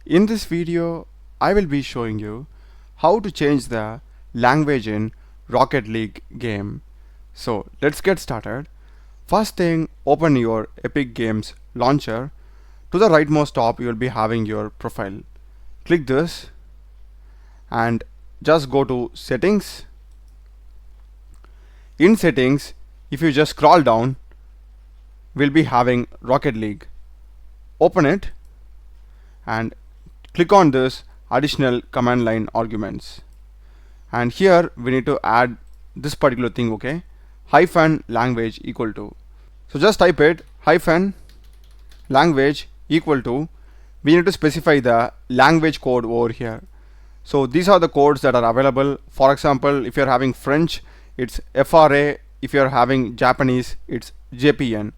In this video, I will be showing you how to change the language in Rocket League game. So let's get started. First thing, open your Epic Games launcher. To the rightmost top, you will be having your profile. Click this and just go to settings. In settings, if you just scroll down, we'll be having Rocket League. Open it and click on this additional command line arguments, and here we need to add this particular thing, okay, hyphen language equal to. So just type it hyphen language equal to. We need to specify the language code over here. So these are the codes that are available. For example, if you're having French, it's FRA. If you're having Japanese, it's JPN.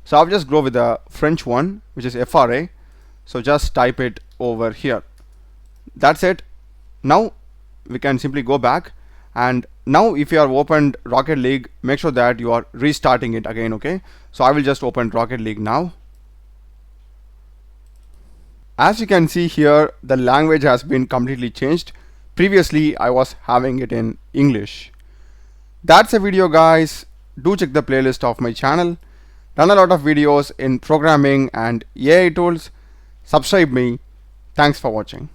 So I'll just go with the French one, which is FRA. So just type it over here. That's it. Now we can simply go back, and now if you have opened Rocket League, make sure that you are restarting it again, okay? So I will just open Rocket League now. As you can see here, the language has been completely changed. Previously I was having it in English. That's a video, guys. Do check the playlist of my channel. Done a lot of videos in programming and AI tools. Subscribe me. Thanks for watching.